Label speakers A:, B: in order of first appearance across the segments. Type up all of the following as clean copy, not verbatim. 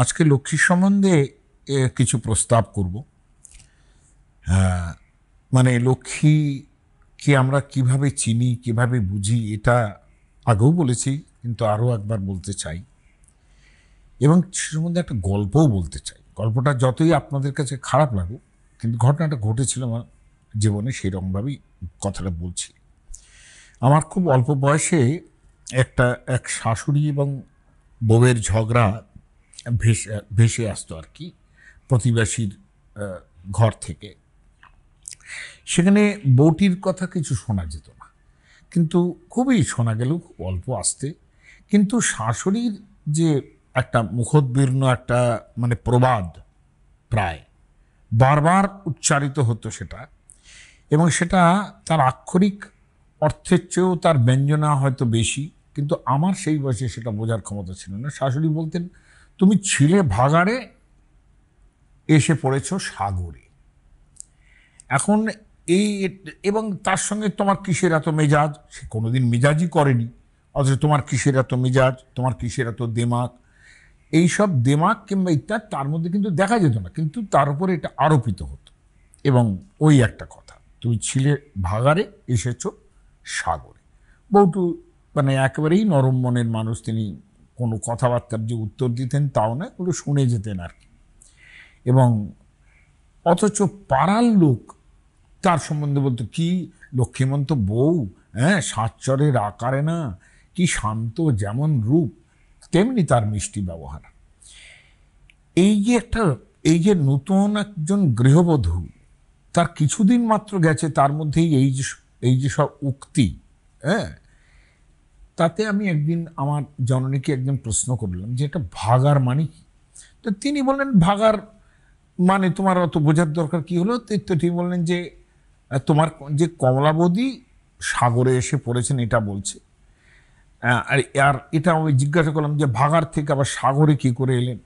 A: আজকে লক্ষ্মীর সম্বন্ধে কিছু প্রস্তাব করব। মানে লক্ষ্মীকে আমরা কিভাবে চিনি, কিভাবে বুঝি, এটা আগেও বলেছি, কিন্তু আরও একবার বলতে চাই। এবং সে সম্বন্ধে একটা গল্পও বলতে চাই। গল্পটা যতই আপনাদের কাছে খারাপ লাগুক, কিন্তু ঘটনাটা ঘটেছিল আমার জীবনে, সেরকমভাবেই কথাটা বলছি। আমার খুব অল্প বয়সে এক শাশুড়ি এবং বউয়ের ঝগড়া ভেসে ভেসে আসতো আর কি, প্রতিবেশীর ঘর থেকে। সেখানে বউটির কথা কিছু শোনা যেত না, কিন্তু খুবই শোনা গেল, খুব অল্প আসতে। কিন্তু শাশুড়ির যে একটা মুখোদ্বিগ্ন একটা মানে প্রবাদ প্রায় বারবার উচ্চারিত হতো সেটা, এবং সেটা তার আক্ষরিক অর্থের চেয়েও তার ব্যঞ্জনা হয়তো বেশি, কিন্তু আমার সেই বয়সে সেটা বোঝার ক্ষমতা ছিল না। শাশুড়ি বলতেন, তুমি ছিলে ভাগাড়ে, এসে পড়েছ সাগরে। এখন এই এবং তার সঙ্গে তোমার কিসের এত মেজাজ, সে কোনোদিন মেজাজই করেনি, অথচ তোমার কিসের এত মেজাজ, তোমার কিসের এত দেমাক, এইসব দেমাক কিংবা ইত্যাদি তার মধ্যে কিন্তু দেখা যেত না, কিন্তু তার উপরে এটা আরোপিত হতো। এবং ওই একটা কথা, তুমি ছিলে ভাগাড়ে, এসেছো সাগরে। বউটু মানে একেবারেই নরম মনের মানুষ, তিনি কোনো কথাবার্তার যে উত্তর দিতেন তাও না, ওগুলো শুনে যেতেন আর কি। এবং অথচ পাড়ার লোক তার সম্বন্ধে বলতো, কি লক্ষ্মীমন্ত বউ, হ্যাঁ, সাতচরের আকারে না, কি শান্ত, যেমন রূপ তেমনি তার মিষ্টি ব্যবহার। এই যে নতুন একজন গৃহবধূ, তার কিছুদিন মাত্র গেছে, তার মধ্যেই এই যে সব উক্তি, হ্যাঁ। তাতে আমি একদিন আমার জননীকে একদিন প্রশ্ন করলাম যে এটা ভাগার মানে কি। তো তিনি বললেন, ভাগার মানে তোমার অত বোঝার দরকার কি হলো। তো তিনি বললেন যে তোমার যে কমলাবতী সাগরে এসে পড়েছেন এটা বলছে। আর এটা আমি জিজ্ঞাসা করলাম যে ভাগার থেকে আবার সাগরে কি করে এলেন।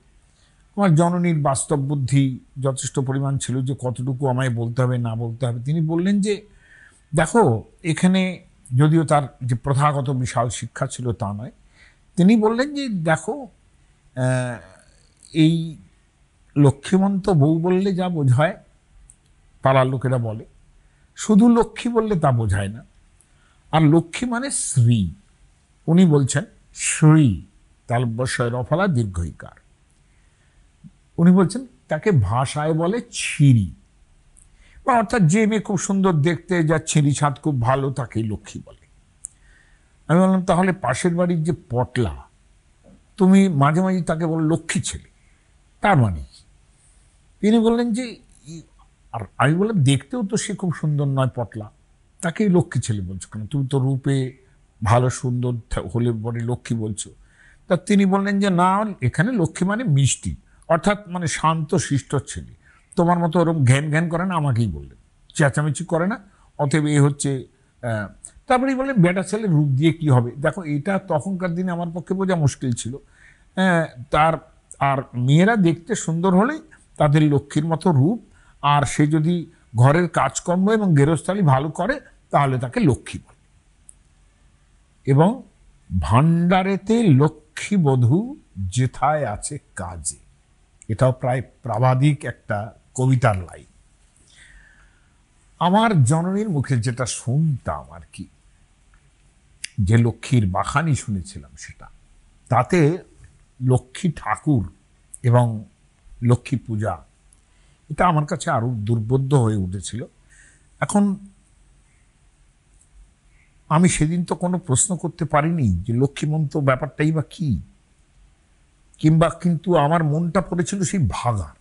A: আমার জননীর বাস্তব বুদ্ধি যথেষ্ট পরিমাণ ছিল যে কতটুকু আমায় বলতে হবে না বলতে হবে। তিনি বললেন যে দেখো, এখানে যদিও তার যে প্রথাগত বিশাল শিক্ষা ছিল তা নয়, তিনি বললেন যে দেখো, এই লক্ষ্মীমন্ত বউ বললে যা বোঝায়, পাড়ার লোকেরা বলে, শুধু লক্ষ্মী বললে তা বোঝায় না। আর লক্ষ্মী মানে শ্রী, উনি বলছেন শ্রী, তালব্যস্বয় রফলা দীর্ঘইকার। উনি বলছেন তাকে ভাষায় বলে ছিরি, বা অর্থাৎ যে মেয়ে খুব সুন্দর দেখতে, যার ছিরি ছাদ খুব ভালো, তাকেই লক্ষ্মী বলে। আমি বললাম, তাহলে পাশের বাড়ির যে পটলা, তুমি মাঝে মাঝে তাকে বলো লক্ষ্মী ছেলে, তার মানে কি? তিনি বললেন যে আর আমি বললাম, দেখতেও তো সে খুব সুন্দর নয় পটলা, তাকেই লক্ষ্মী ছেলে বলছো কেন? তুমি তো রূপে ভালো সুন্দর হলে পরে লক্ষ্মী বলছো। তা তিনি বললেন যে না, এখানে লক্ষ্মী মানে মিষ্টি, অর্থাৎ মানে শান্ত শিষ্ট ছেলে, তোমার মতো ওরকম ঘ্যান ঘ্যান করে না, আমাকেই বললেন, চেঁচামেচি করে না, অতএব এ হচ্ছে। তারপরেই বললেন বেটা ছেলে রূপ দিয়ে কি হবে। দেখো, এটা তখনকার দিনে আমার পক্ষে বোঝা মুশকিল ছিল। তার আর মেয়েরা দেখতে সুন্দর হলেই তাদের লক্ষ্মীর মতো রূপ, আর সে যদি ঘরের কাজকর্ম এবং গেরস্থালি ভালো করে তাহলে তাকে লক্ষ্মী বলে। এবং ভাণ্ডারেতে লক্ষ্মী বধূ যেথায় আছে কাজে, এটাও প্রায় প্রাবাদিক একটা কবিতার লাইন। আমার জননীর মুখে যেটা শুনতাম আর কি, যে লক্ষ্মীর বাখানি শুনেছিলাম, সেটা তাতে লক্ষ্মী ঠাকুর এবং লক্ষ্মী পূজা, এটা আমার কাছে আরো দুর্বোধ্য হয়ে উঠেছিল। এখন আমি সেদিন তো কোনো প্রশ্ন করতে পারিনি যে লক্ষ্মীমন্ত ব্যাপারটাই বা কি, কিংবা, কিন্তু আমার মনটা পড়েছিল সেই ভাগার।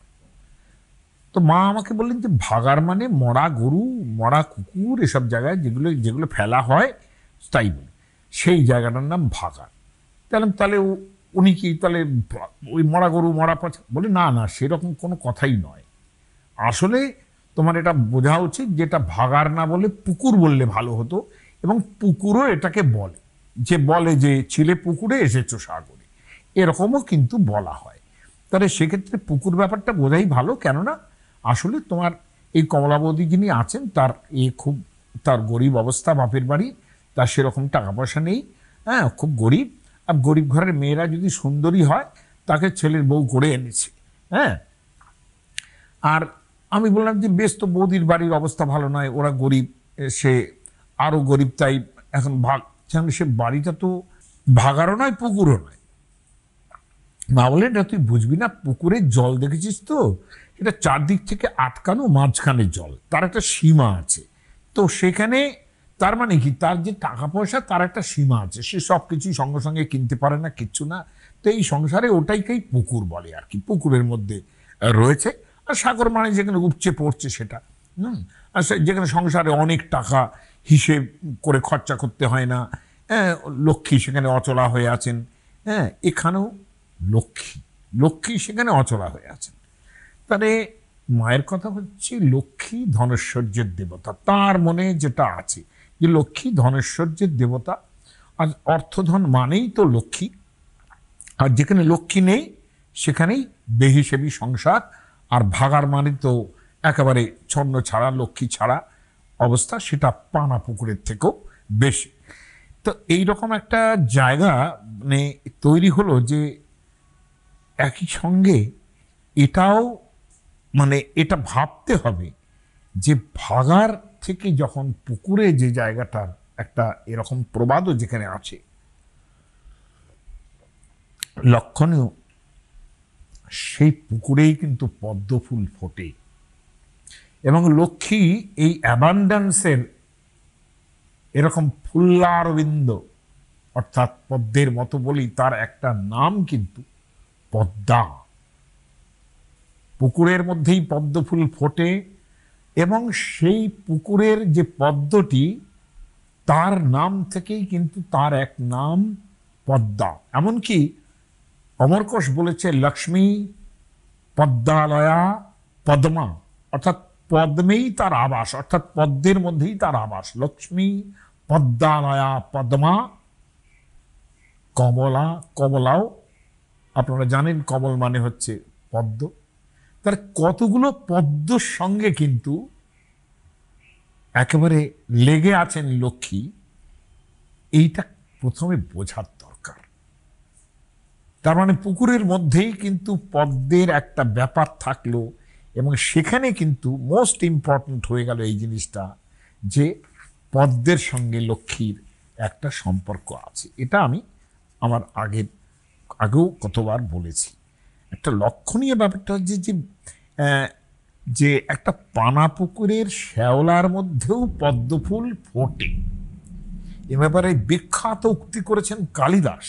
A: তো মা আমাকে বললেন যে ভাগার মানে মরা গরু, মরা কুকুর, এসব জায়গায় যেগুলো যেগুলো ফেলা হয়, তাই বলে সেই জায়গাটার নাম ভাগার। তাহলে উনি কি তাহলে ওই মরা গরু মরা পচা বলে? না না, সেরকম কোনো কথাই নয়। আসলে তোমার এটা বোঝা উচিত, যেটা ভাগার না বলে পুকুর বললে ভালো হতো। এবং পুকুরও এটাকে বলে, যে বলে যে ছিলে পুকুরে এসেছো সাগরে, এরকমও কিন্তু বলা হয়। তাহলে সেক্ষেত্রে পুকুর ব্যাপারটা বোঝাই ভালো। কেননা আসলে তোমার এই কমলাবতী যিনি আছেন, তার গরিব অবস্থা, বাপের বাড়ি, তার সেরকম টাকা পয়সা নেই, হ্যাঁ, খুব গরিব। আর গরিব ঘরের মেয়েরা যদি সুন্দরী হয়, তাকে ছেলের বউ করে এনেছে। হ্যাঁ, আর আমি বললাম যে বেশ, তো বৌদির বাড়ির অবস্থা ভালো নয়, ওরা গরিব, সে আরো গরিব, তাই এখন ভাগ, সে বাড়িটা তো ভাগারও নয় পুকুরও নয়। মা বলেন, এটা তুই বুঝবি না, পুকুরের জল দেখেছিস তো, এটা চারদিক থেকে আটকানো, মাঝখানে জল, তার একটা সীমা আছে। তো সেখানে তার মানে কি, তার যে টাকা পয়সা তার একটা সীমা আছে, সে সব কিছুই সঙ্গে সঙ্গে কিনতে পারে না, কিচ্ছু না। তো এই সংসারে ওটাইকেই পুকুর বলে আর কি, পুকুরের মধ্যে রয়েছে। আর সাগর মানে যেখানে উপচে পড়ছে সেটা। আর যেখানে সংসারে অনেক টাকা হিসেব করে খরচা করতে হয় না। হ্যাঁ, লক্ষ্মী সেখানে অচলা হয়ে আছেন। হ্যাঁ, এখানেও লক্ষ্মী, লক্ষ্মী সেখানে অচলা হয়ে আছেন। তাহলে মায়ের কথা হচ্ছে, লক্ষ্মী ধনৈশ্বর্যের দেবতা, তার মনে যেটা আছে যে লক্ষ্মী ধনৈশ্বর্যের দেবতা। আর অর্থধন মানেই তো লক্ষ্মী, আর যেখানে লক্ষ্মী নেই সেখানেই বেহিসেবি সংসার, আর ভাগার মানে তো একেবারে ছন্ন ছাড়া, লক্ষ্মী ছাড়া অবস্থা, সেটা পানা পুকুরের থেকেও বেশি। তো এইরকম একটা জায়গা মানে তৈরি হলো যে একই সঙ্গে এটাও মানে এটা ভাবতে হবে যে ভাগার থেকে যখন পুকুরে যে জায়গাটার একটা এরকম প্রবাদও যেখানে আছে লক্ষণীয়, সেই পুকুরেই কিন্তু পদ্ম ফুল ফোটে। এবং লক্ষ্মী এই অ্যাবান্ডান্সের এরকম ফুল্লারবিন্দ, অর্থাৎ পদ্মের মতো বলি, তার একটা নাম কিন্তু পদ্মা। পুকুরের মধ্যেই পদ্ম ফুল ফোটে, এবং সেই পুকুরের যে পদ্মটি, তার নাম থেকেই কিন্তু তার এক নাম পদ্মা। এমনকি অমরকোষ বলেছে, লক্ষ্মী পদ্মালয়া পদ্মা, অর্থাৎ পদ্মেই তার আবাস, অর্থাৎ পদ্মের মধ্যেই তার আবাস। লক্ষ্মী পদ্মালয়া পদ্মা কমলা, কমলাও আপনারা জানেন, কমল মানে হচ্ছে পদ্ম। তার কতগুলো পদ্মর সঙ্গে কিন্তু একেবারে লেগে আছেন লক্ষ্মী, এইটা প্রথমে বোঝার দরকার। তার মানে পুকুরের মধ্যেই কিন্তু পদ্মের একটা ব্যাপার থাকলো, এবং সেখানে কিন্তু মোস্ট ইম্পর্ট্যান্ট হয়ে গেল এই জিনিসটা যে পদ্মের সঙ্গে লক্ষ্মীর একটা সম্পর্ক আছে। এটা আমি আমার আগেও কতবার বলেছি। একটা লক্ষণীয় ব্যাপারটা হচ্ছে যে একটা পানা পুকুরের শ্যাওলার মধ্যেও পদ্ম ফুল ফোটে। এ ব্যাপারে বিখ্যাত উক্তি করেছেন কালিদাস।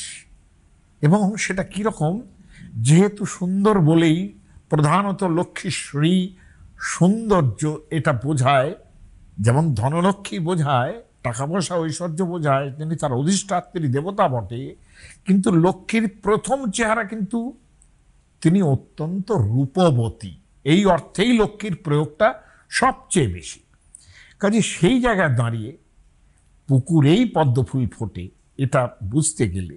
A: এবং সেটা কীরকম, যেহেতু সুন্দর বলেই প্রধানত লক্ষ্মীশ্রী সৌন্দর্য এটা বোঝায়, যেমন ধনলক্ষ্মী বোঝায়, টাকা পয়সা ঐশ্বর্য বোঝায়, তিনি তার অধিষ্ঠাত্রী দেবতা বটে, কিন্তু লক্ষ্মীর প্রথম চেহারা কিন্তু তিনি অত্যন্ত রূপবতী, এই অর্থেই লক্ষ্মীর প্রয়োগটা সবচেয়ে বেশি। কাজে সেই জায়গায় দাঁড়িয়ে পুকুরেই পদ্মফুল ফোটে, এটা বুঝতে গেলে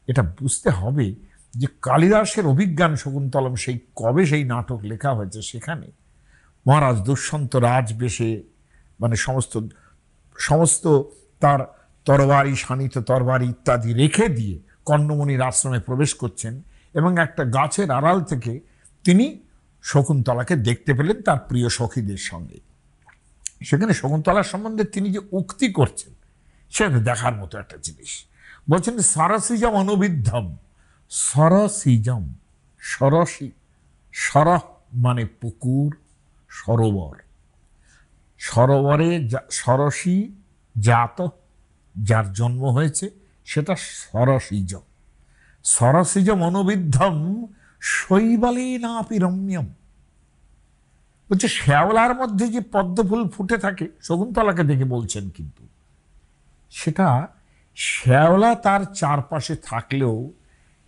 A: এটা বুঝতে হবে যে কালিদাসের অভিজ্ঞান শকুন্তলম সেই কবে সেই নাটক লেখা হয়েছে, সেখানে মহারাজ দুষ্যন্ত রাজবেশে মানে সমস্ত তার তরবারি, শানিত তরবারি ইত্যাদি রেখে দিয়ে কর্ণমণির আশ্রমে প্রবেশ করছেন, এবং একটা গাছের আড়াল থেকে তিনি শকুন্তলাকে দেখতে পেলেন তার প্রিয় সখীদের সঙ্গে। সেখানে শকুন্তলার সম্বন্ধে তিনি যে উক্তি করছেন সেটা দেখার মতো একটা জিনিস। বলছেন সরসিজম অনুবিদ্ধম, সরসিজম, সরসি, সরহ মানে পুকুর, সরোবর, সরোবরে সরসি জাত, যার জন্ম হয়েছে সেটা সরসিজম। সরসিজম অনুবিদ্ধম শৈবালে নাপি রম্যম। বলছে শ্যাওলার মধ্যে যে পদ্মফুল ফুটে থাকে, শকুন্তলাকে দেখে বলছেন, কিন্তু সেটা শ্যাওলা তার চারপাশে থাকলেও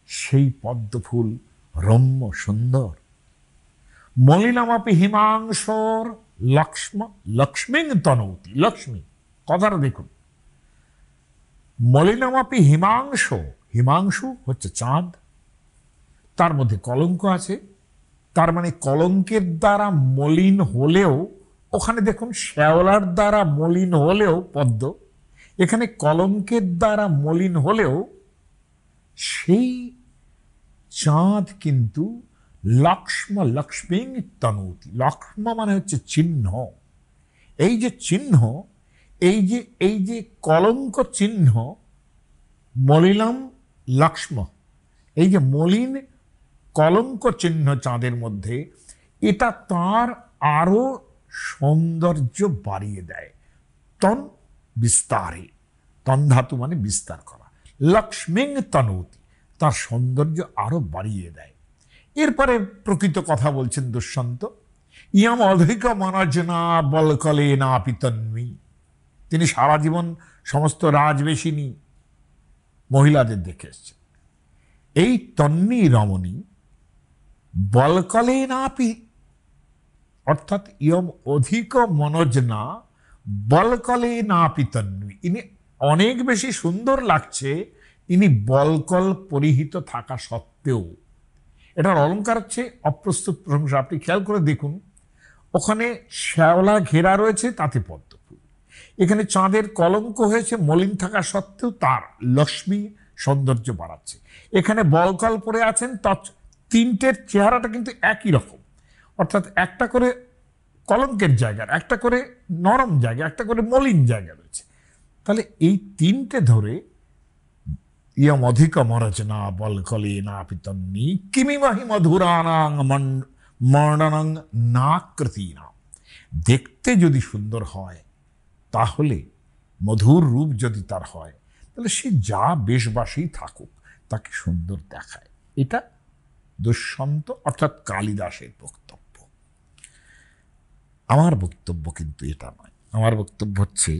A: সেই পদ্মফুল রম্য সুন্দর। মলিনামাপি হিমাংশর লক্ষ্মী তনৌতি, লক্ষ্মী কথাটা দেখুন, মলিনামাপি হিমাংশু, হিমাংশু হচ্ছে চাঁদ, তার মধ্যে কলঙ্ক আছে, তার মানে কলঙ্কের দ্বারা মলিন হলেও, ওখানে দেখুন শ্যাওলার দ্বারা মলিন হলেও পদ্ম, এখানে কলঙ্কের দ্বারা মলিন হলেও সেই চাঁদ কিন্তু লক্ষ্মী তনৌতি। লক্ষ্ম মানে হচ্ছে চিহ্ন। এই যে চিহ্ন, এই যে কলঙ্ক চিহ্ন, মলিনম লক্ষ্ম, এই যে মলিন কলঙ্ক চিহ্ন চাঁদের মধ্যে, এটা তার আরো সৌন্দর্য বাড়িয়ে দেয়। তন বিস্তারে, তন ধাতু মানে বিস্তার করা, লক্ষ্মীং তনৌতি, তার সৌন্দর্য আরো বাড়িয়ে দেয়। এরপরে প্রকৃত কথা বলছেন দুষ্যন্ত, ইয়াম অধিক মনজনা বলকলে না পিতন্মী। তিনি সারা জীবন সমস্ত রাজবেশিনী মহিলাদের দেখে এসছেন। এই তন্মী রমণী বলকলে নাপি, অর্থাৎ ইয়ম অধিক মনোজনা বলকলে নাপি তন্মী, ইনি অনেক বেশি সুন্দর লাগছে ইনি বলকল পরিহিত থাকা সত্ত্বেও। এটার অলঙ্কার হচ্ছে অপ্রস্তুত প্রশংসা। আপনি খেয়াল করে দেখুন, ওখানে শ্যাওলা ঘেরা রয়েছে, তাতে পদ্ম ফুল। এখানে চাঁদের কলঙ্ক হয়েছে, মলিন থাকা সত্ত্বেও তার লক্ষ্মী সৌন্দর্য বাড়াচ্ছে। এখানে বলকল পরে আছেন, তিনটের চেহারাটা কিন্তু একই রকম, অর্থাৎ একটা করে কলঙ্কের জায়গার, একটা করে নরম জায়গা, একটা করে মলিন জায়গা রয়েছে। তাহলে এই তিনটে ধরে ইয়ম অধিক মরচনা বলকলে না পিতন্নি কিমিমহি মধুরানাং মর্ণনাং নাকৃতিনা। দেখতে যদি সুন্দর হয়, তাহলে মধুর রূপ যদি তার হয়, তাহলে সে যা বেশবাসী থাকুক তাকে সুন্দর দেখায়। এটা দুষ্যন্ত অর্থাৎ কালিদাসের বক্তব্য। আমার বক্তব্য কিন্তু এটা নয়। আমার বক্তব্য হচ্ছে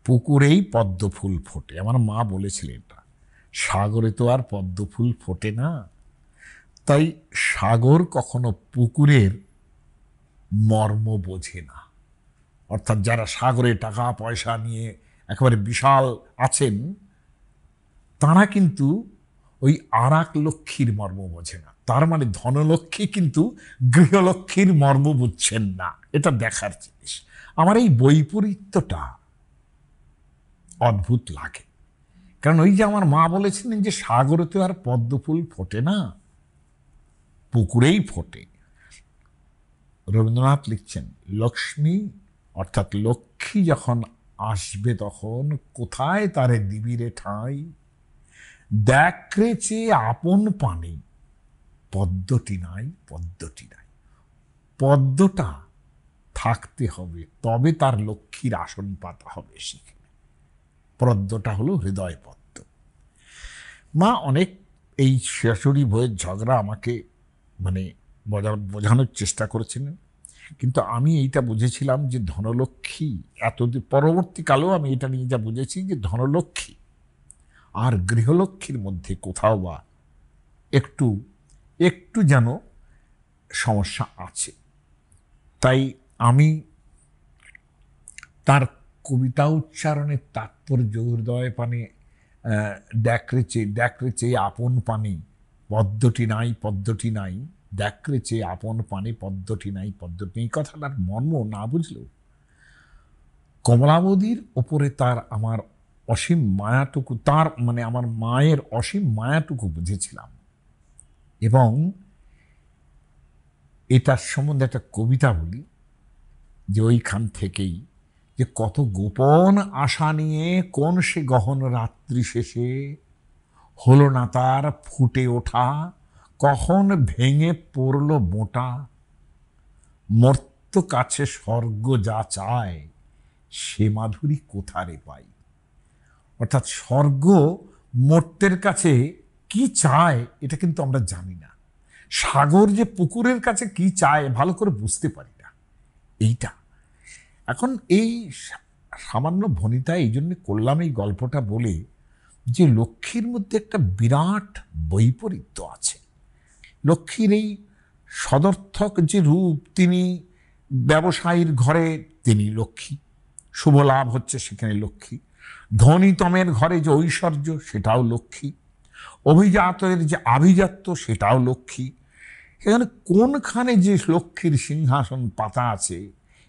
A: পুকুরেই পদ্ম ফুল ফোটে। আমার মা বলেছিলেন এটা, সাগরে তো আর পদ্ম ফুল ফোটে না। তাই সাগর কখনো পুকুরের মর্ম বোঝে না। অর্থাৎ যারা সাগরে টাকা পয়সা নিয়ে একেবারে বিশাল আছেন, তারা কিন্তু ওই আরাক লক্ষ্মীর মর্ম বোঝে না। তার মানে ধনলক্ষ্মী কিন্তু গৃহলক্ষ্মীর মর্ম বুঝছেন না। এটা দেখার জিনিস। আমার এই বৈপরীত্যটা অদ্ভুত লাগে। কারণ ওই যে আমার মা বলেছিলেন যে সাগরে তো আর পদ্ম ফুল ফোটে না, পুকুরেই ফোটে। রবীন্দ্রনাথ লিখছেন, লক্ষ্মী অর্থাৎ লক্ষ্মী যখন আসবে, তখন কোথায় তারে দিবিরে ঠাঁই, দেখরে চেয়ে আপন পানি, পদ্মটি নাই, পদ্মটি নাই। পদ্মটা থাকতে হবে, তবে তার লক্ষ্মীর আসন পাতা হবে সেখানে। পদ্মটা হলো হৃদয় পদ্ম। মা অনেক এই শাশুড়ি বইয়ের ঝগড়া আমাকে মানে বোঝানোর চেষ্টা করেছিলেন, কিন্তু আমি এইটা বুঝেছিলাম যে ধনলক্ষ্মী, এতদিন পরবর্তীকালেও আমি এটা নিয়ে যা বুঝেছি যে ধনলক্ষ্মী আর গৃহলক্ষ্মীর মধ্যে কোথাও বা একটু একটু যেন সমস্যা আছে। তাই আমি তার কবিতা উচ্চারণের তাৎপর্য, হৃদয় পানে ড্যাকরে চেয়ে আপন পানি, পদ্মটি নাই, পদ্মটি নাই, ড্যাকরে চেয়ে আপন পানি, পদ্মটি নাই, পদ্মটি। এই কথাটার মর্ম না বুঝলেও কমলাবতীর ওপরে তার আমার অসীম মায়াটুকু, তার মানে আমার মায়ের অসীম মায়াটুকু বুঝেছিলাম। এবং এটার সম্বন্ধে একটা কবিতা বলি, যে ওইখান থেকেই যে কত গোপন আশা নিয়ে কোন সে গহন রাত্রি শেষে হলো না তার ফুটে ওঠা, কখন ভেঙে পড়ল মোটা, মর্ত্য কাছে স্বর্গ যা চায়, সে মাধুরী কোথারে পাই। অর্থাৎ স্বর্গ মর্ত্যের কাছে কি চায় এটা কিন্তু আমরা জানি না। সাগর যে পুকুরের কাছে কি চায় ভালো করে বুঝতে পারি না। এইটা এখন এই সামান্য ভনিতা এই জন্য করলাম এই গল্পটা বলে, যে লক্ষ্মীর মধ্যে একটা বিরাট বৈপরীত্য আছে। লক্ষ্মীর এই সদর্থক যে রূপ, তিনি ব্যবসায়ীর ঘরে তিনি লক্ষ্মী, শুভ লাভ হচ্ছে সেখানে লক্ষ্মী। ধনীতমের ঘরে যে ঐশ্বর্য সেটাও লক্ষ্মী, অভিজাতের যে আভিজাত্য সেটাও লক্ষ্মী। এখানে কোনখানে যে লক্ষ্মীর সিংহাসন পাতা আছে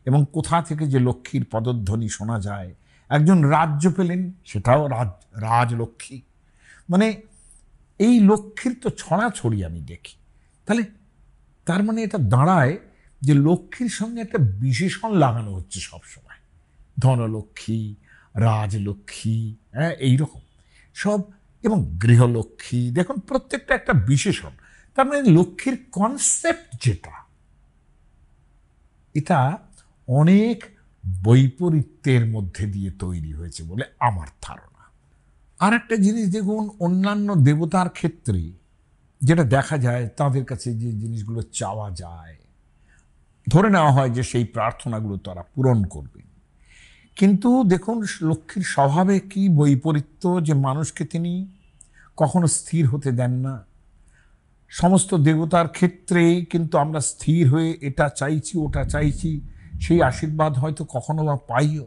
A: এবং কোথা থেকে যে লক্ষ্মীর পদধ্বনি শোনা যায়, একজন রাজ্য পেলেন সেটাও রাজলক্ষ্মী। মানে এই লক্ষ্মীর তো ছড়াছড়ি আমি দেখি। তাহলে তার মানে এটা দাঁড়ায় যে লক্ষ্মীর সঙ্গে একটা বিশেষণ লাগানো হচ্ছে সবসময়, ধনলক্ষ্মী, রাজলক্ষ্মী, হ্যাঁ, এইরকম সব, এবং গৃহলক্ষ্মী, দেখুন প্রত্যেকটা একটা বিশেষণ। তার মানে লক্ষ্মীর কনসেপ্ট যেটা, এটা অনেক বৈপরীত্যের মধ্যে দিয়ে তৈরি হয়েছে বলে আমার ধারণা। আর একটা জিনিস দেখুন, অন্যান্য দেবতার ক্ষেত্রে যেটা দেখা যায়, তাদের কাছে যে জিনিসগুলো চাওয়া যায়, ধরে নেওয়া হয় যে সেই প্রার্থনাগুলো তারা পূরণ করবেন। কিন্তু দেখুন লক্ষ্মীর স্বভাবে কি বৈপরীত্য, যে মানুষকে তিনি কখনো স্থির হতে দেন না। সমস্ত দেবতার ক্ষেত্রেই কিন্তু আমরা স্থির হয়ে এটা চাইছি ওটা চাইছি, সেই আশীর্বাদ হয়তো কখনো বা পাইও।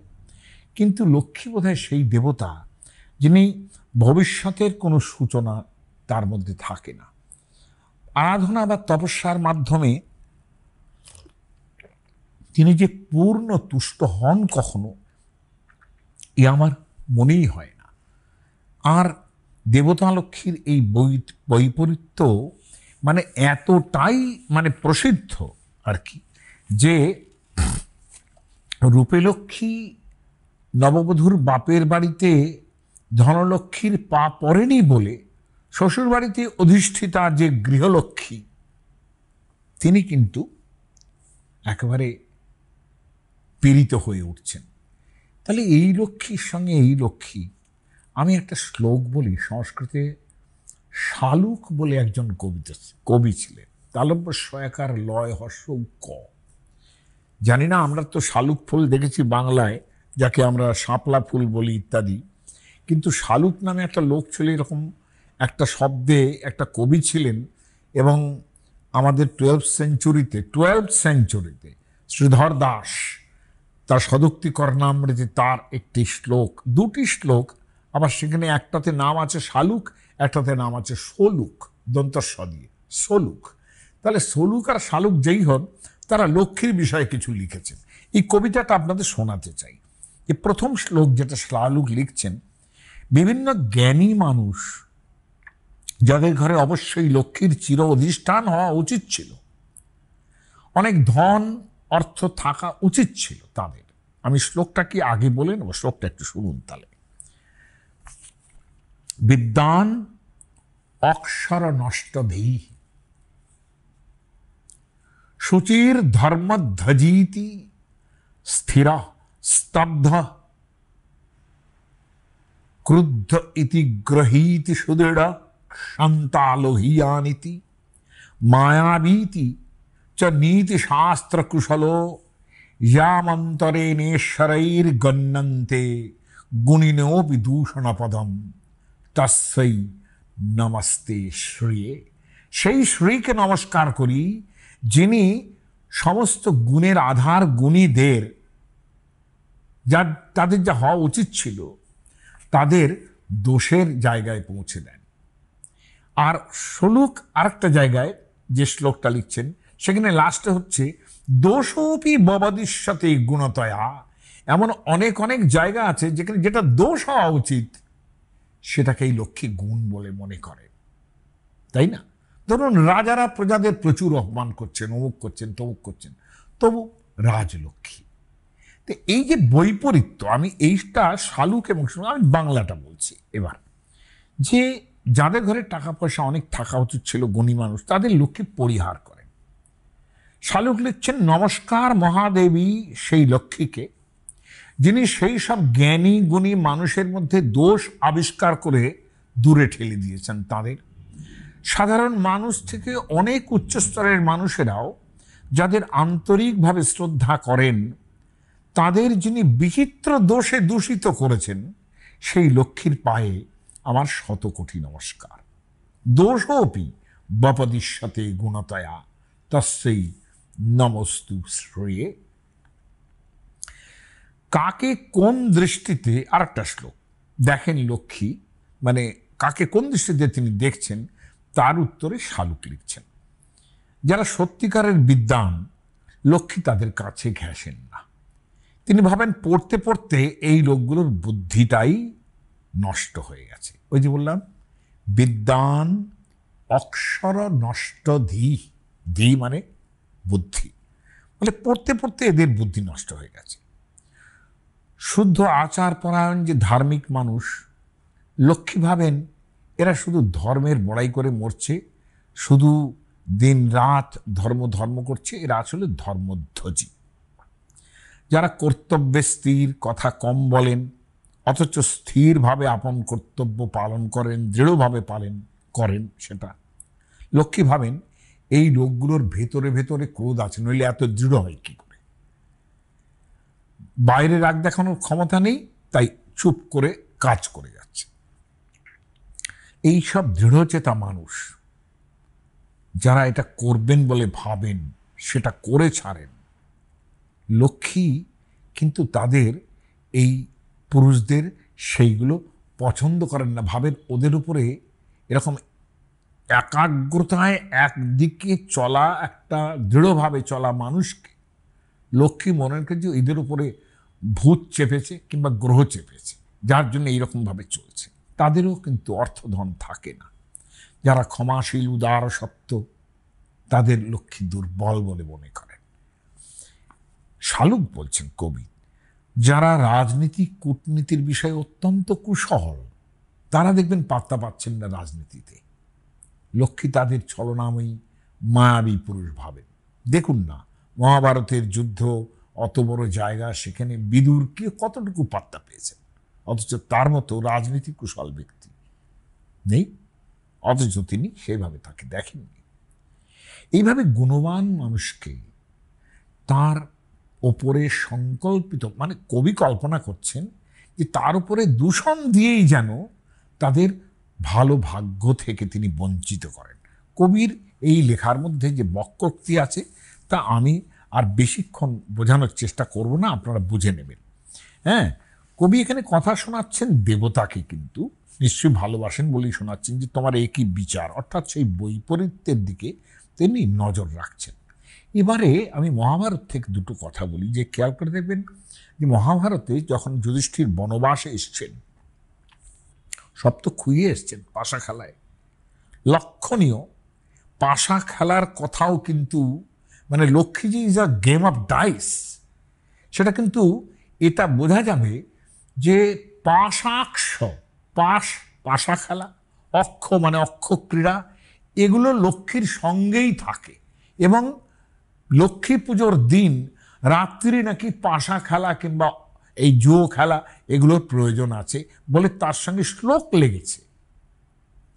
A: কিন্তু লক্ষ্মী বোধহয় সেই দেবতা যিনি ভবিষ্যতের কোনো সূচনা তার মধ্যে থাকে না। আরাধনা বা তপস্যার মাধ্যমে তিনি যে পূর্ণ তুষ্ট হন কখনো, এ আমার মনেই হয় না। আর দেবতা লক্ষ্মীর এই বৈপরীত্য মানে এতটাই মানে প্রসিদ্ধ আর কি, যে রূপেলক্ষ্মী নববধূর বাপের বাড়িতে ধনলক্ষ্মীর পা পড়েনি বলে শ্বশুর বাড়িতে অধিষ্ঠিতা যে গৃহলক্ষ্মী, তিনি কিন্তু একেবারে পীড়িত হয়ে উঠছেন। তাহলে এই লক্ষ্মীর সঙ্গে এই লক্ষ্মী, আমি একটা শ্লোক বলি, সংস্কৃতে শালুক বলে একজন কবি ছিলেন, তালব্য সয়াকার লয় হর্ষ ক। জানি না, আমরা তো শালুক ফুল দেখেছি বাংলায়, যাকে আমরা শাপলা ফুল বলি ইত্যাদি, কিন্তু শালুক নামে একটা লোক ছিল, এরকম একটা শব্দে একটা কবি ছিলেন। এবং আমাদের টুয়েলভ সেঞ্চুরিতে শ্রীধর দাস তার সদুক্তি কর্ণামৃতে তার একটি শ্লোক, দুটি শ্লোক, আবার সেখানে একটাতে নাম আছে শালুক, একটাতে নাম আছে সলুক, দন্তস্ব দিয়ে সলুক। তাহলে সলুক আর শালুক যেই হন, তারা লক্ষ্মীর বিষয়ে কিছু লিখেছেন। এই কবিতাটা আপনাদের শোনাতে চাই। এই প্রথম শ্লোক যেটা শালুক লিখছেন, বিভিন্ন জ্ঞানী মানুষ যাদের ঘরে অবশ্যই লক্ষ্মীর চির অধিষ্ঠান হওয়া উচিত ছিল, অনেক ধন অর্থ থাকা উচিত ছিল তাদের। আমি শ্লোকটা কি আগে বলে নেব, শ্লোকটা একটু শুনুন তাহলে। বিদ্যান অক্ষর নষ্ট ধী শুচির ধর্মধ্বজীতি স্থির স্তব্ধ ক্রুদ্ধ ইতি গ্রহীতি সুদৃঢ় শান্তালোহিয়ানিতি মায়াবীতি চ নীতি শাস্ত্র কুশলো ইয়ামন্তরেণেশ্বরৈর্গণ্যন্তে গুণিনোপি দূষণপদম তস্যৈ নমস্তে শ্রীয়ে। সেই শ্রীকে নমস্কার করি যিনি সমস্ত গুণের আধার, গুণীদের যার তাদের যা হওয়া উচিত ছিল তাদের দোষের জায়গায় পৌঁছে দেন। আর শ্লোক আরেকটা জায়গায় যে শ্লোকটা লিখছেন, সেখানে লাস্টে হচ্ছে দোষোপি ববদিষ্যতে গুণতয়া। এমন অনেক অনেক জায়গা আছে যেখানে যেটা দোষ হওয়া উচিত সেটাকেই লক্ষ্মী গুণ বলে মনে করে, তাই না? ধরুন রাজারা প্রজাদের প্রচুর অপমান করছেন, অমুক করছেন, তমুক করছেন, তবু রাজলক্ষ্মী। তো এই যে বৈপরীত্য, আমি এইটা শালুক এবং আমি বাংলাটা বলছি এবার, যে যাদের ঘরে টাকা পয়সা অনেক থাকা উচিত ছিল, গুণী মানুষ, তাদের লক্ষ্মী পরিহার করেন। শালুক লিখছেন, নমস্কার মহাদেবী সেই লক্ষ্মীকে যিনি সেই সব জ্ঞানী গুণী মানুষের মধ্যে দোষ আবিষ্কার করে দূরে ঠেলে দিয়েছেন তাদের। সাধারণ মানুষ থেকে অনেক উচ্চস্তরের মানুষেরাও যাদের আন্তরিকভাবে শ্রদ্ধা করেন, তাদের যিনি বিচিত্র দোষে দূষিত করেছেন, সেই লক্ষ্মীর পায়ে আমার শত কোটি নমস্কার। দোষোপি বপদিষ্যতে গুণতয়া তস্যৈ নমস্তু শ্রেয়ে। কাকে কোন দৃষ্টিতে, আর একটা শ্লোক দেখেন লক্ষ্মী, মানে কাকে কোন দৃষ্টিতে তিনি দেখছেন, তার উত্তরে শালুক লিখছেন, যারা সত্যিকারের বিদ্বান লক্ষ্মী তাদের কাছে ঘেঁষেন না। তিনি ভাবেন পড়তে পড়তে এই লোকগুলোর বুদ্ধিটাই নষ্ট হয়ে গেছে। ওই যে বললাম, বিদ্যান অক্ষর নষ্ট ধী, ধী মানে বুদ্ধি, মানে পড়তে পড়তে এদের বুদ্ধি নষ্ট হয়ে গেছে। শুদ্ধ আচার পরায়ণ যে ধার্মিক মানুষ, লক্ষ্মী ভাবেন এরা শুধু ধর্মের বড়াই করে মরছে, শুধু দিন রাত ধর্ম ধর্ম করছে, এরা আসলে ধর্মধ্বজী। যারা কর্তব্যে স্থির, কথা কম বলেন, অথচ স্থিরভাবে আপন কর্তব্য পালন করেন, দৃঢ়ভাবে পালন করেন, সেটা লক্ষ্মী ভাবেন এই লোকগুলোর ভেতরে ভেতরে ক্রোধ আছে, নইলে এত দৃঢ় হয় কি করে। বাইরে রাগ দেখানোর ক্ষমতা নেই, তাই চুপ করে কাজ করে যাচ্ছে। এই সব দৃঢ়চেতা মানুষ যারা এটা করবেন বলে ভাবেন, সেটা করে ছাড়েন, লক্ষ্মী কিন্তু তাদের এই পুরুষদের সেইগুলো পছন্দ করেন না, ভাবেন ওদের উপরে এরকম একাগ্রতায় একদিকে চলা, একটা দৃঢ়ভাবে চলা মানুষকে লক্ষ্মী মনে করেন যে এদের উপরে ভূত চেপেছে কিংবা গ্রহ চেপেছে, যার জন্য এইরকমভাবে চলছে। তাদেরও কিন্তু অর্থধন থাকে না। যারা ক্ষমাশীল, উদার, সত্য, তাদের লক্ষ্মী দুর্বল বলে মনে করেন। শালুক বলছেন কবি, যারা রাজনীতি কূটনীতির বিষয়ে অত্যন্ত কুশল, তারা দেখবেন পাত্তা পাচ্ছেন না রাজনীতিতে। লক্ষ্মী তাদের ছলনাময়ী মায়াবী পুরুষ ভাবেন। দেখুন না, মহাভারতের যুদ্ধ, অত বড় জায়গা, সেখানে বিদুরকে কতটুকু পাত্তা পেয়েছেন, অথচ তার মতো রাজনীতি কুশল ব্যক্তি নেই, অথচ তিনি সেইভাবে তাকে দেখেননি। এইভাবে গুণবান মানুষকে তার ওপরে সংকল্পিত, মানে কবি কল্পনা করছেন যে তার উপরে দূষণ দিয়েই যেন তাদের ভালো ভাগ্য থেকে তিনি বঞ্চিত করেন। কবির এই লেখার মধ্যে যে বক্রোক্তি আছে তা আমি আর বেশিক্ষণ বোঝানোর চেষ্টা করব না, আপনারা বুঝে নেবেন। হ্যাঁ, কবি এখানে কথা শোনাচ্ছেন দেবতাকে, কিন্তু নিশ্চয়ই ভালোবাসেন বলেই শোনাচ্ছেন যে তোমার একই বিচার, অর্থাৎ সেই বৈপরীত্যের দিকে তিনি নজর রাখছেন। এবারে আমি মহাভারত থেকে দুটো কথা বলি, যে খেয়াল করে দেখবেন যে মহাভারতে যখন যুধিষ্ঠির বনবাসে এসছেন, সব তো খুইয়ে এসছেন পাশা খেলায়, লক্ষণীয় পাশা খেলার কথাও কিন্তু, মানে Lakshmiji is a game of dice, সেটা কিন্তু এটা বোঝা যাবে যে পাশাক্ষ, পাশা খেলা, অক্ষ মানে অক্ষ ক্রীড়া, এগুলো লক্ষ্মীর সঙ্গেই থাকে। এবং লক্ষ্মী পুজোর দিন রাত্রি নাকি পাশা খেলা কিংবা এই জুয়ো খেলা এগুলোর প্রয়োজন আছে বলে তার সঙ্গে শ্লোক লেগেছে।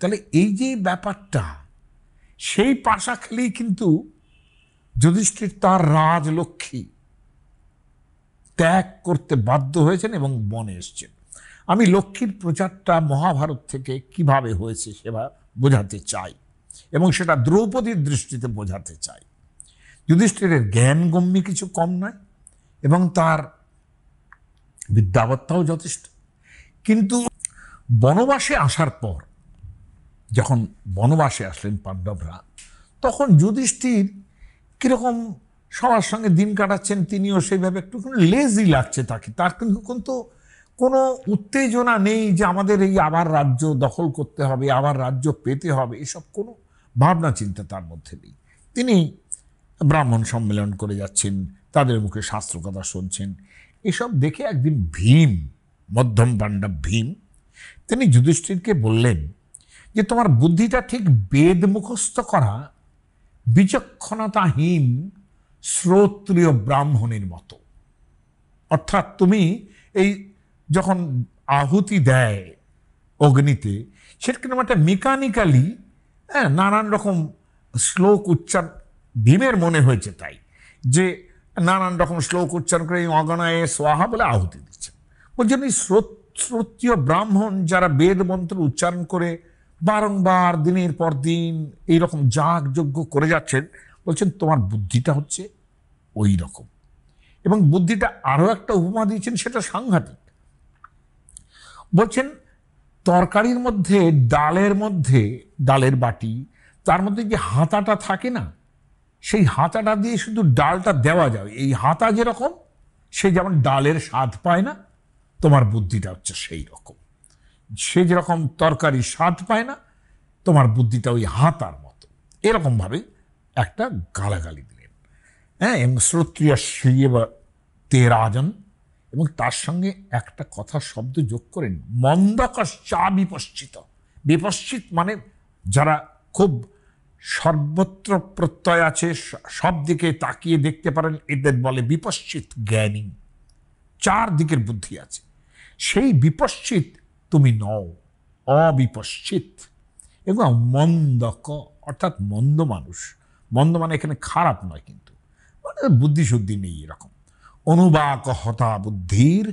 A: তাহলে এই যে ব্যাপারটা, সেই পাশা খেলেই কিন্তু যুধিষ্ঠির তার রাজলক্ষ্মী ত্যাগ করতে বাধ্য হয়েছেন এবং বনে এসছেন। আমি লক্ষ্মীর প্রচারটা মহাভারত থেকে কিভাবে হয়েছে সেটা বোঝাতে চাই, এবং সেটা দ্রৌপদীর দৃষ্টিতে বোঝাতে চাই। যুধিষ্ঠিরের জ্ঞানগম্যী কিছু কম নয়, এবং তার বিদ্যাবত্তাও যথেষ্ট। কিন্তু বনবাসে আসার পর, যখন বনবাসে আসলেন পাণ্ডবরা, তখন যুধিষ্ঠির কীরকম সবার সঙ্গে দিন কাটাচ্ছেন, তিনিও সেইভাবে একটু লেজি লাগছে তাকে। তার কিন্তু কোনো উত্তেজনা নেই যে আমাদের এই আবার রাজ্য দখল করতে হবে, আবার রাজ্য পেতে হবে, এসব কোনো ভাবনা চিন্তা তার মধ্যে নেই। তিনি ব্রাহ্মণ সম্মেলন করে যাচ্ছেন, তাদের মুখে শাস্ত্র কথা শুনছেন। এসব দেখে একদিন ভীম, মধ্যম পাণ্ডব ভীম, তিনি যুধিষ্ঠিরকে বললেন যে তোমার বুদ্ধিটা ঠিক বেদ মুখস্থ করা বিচক্ষণতাহীন শ্রোত্রিয় ব্রাহ্মণের মতো। অর্থাৎ তুমি এই যখন আহুতি দেয় অগ্নিতে, সেটা কিন্তু একটা মেকানিক্যালি নানান রকম শ্লোক উচ্চারণ, ভীমের মনে হয়েছে তাই, যে নানান রকম শ্লোক উচ্চারণ করে অগনায় সোহা বলে আহুতি দিচ্ছেন। বলছেন এই শ্রোত্রিয় ব্রাহ্মণ যারা বেদ মন্ত্র উচ্চারণ করে বারংবার দিনের পর দিন এইরকম যাগ যজ্ঞ করে যাচ্ছেন, বলছেন তোমার বুদ্ধিটা হচ্ছে ওই রকম। এবং বুদ্ধিটা আরও একটা উপমা দিয়েছেন, সেটা সাংঘাতিক। বলছেন তরকারির মধ্যে, ডালের বাটি, তার মধ্যে যে হাতাটা থাকে না, সেই হাতাটা দিয়ে শুধু ডালটা দেওয়া যায়। এই হাতা যেরকম, সে যেমন ডালের স্বাদ পায় না, তোমার বুদ্ধিটা হচ্ছে সেই রকম। সে যেরকম তরকারি স্বাদ পায় না, তোমার বুদ্ধিটা ওই হাতার মতো, এরকমভাবে একটা গালাগালি দিলেন। হ্যাঁ, এবং শ্রোত্রিয় তে রাজন, এবং তার সঙ্গে একটা কথা শব্দ যোগ করেন, মন্দকশ্চা বিপশ্চিত। বিপশ্চিত মানে যারা খুব সর্বত্র প্রত্যয় আছে, সব দিকে তাকিয়ে দেখতে পারেন, এদের বলে বিপশ্চিত জ্ঞানী, চার দিকের বুদ্ধি আছে। সেই বিপশ্চিত তুমি নও, অবিপশ্চিত। এবং মন্দক অর্থাৎ মন্দ মানুষ, মন্দ মানে এখানে খারাপ নয়, কিন্তু মানে বুদ্ধি শুদ্ধি নেই এরকম। অনুবাক হতা বুদ্ধির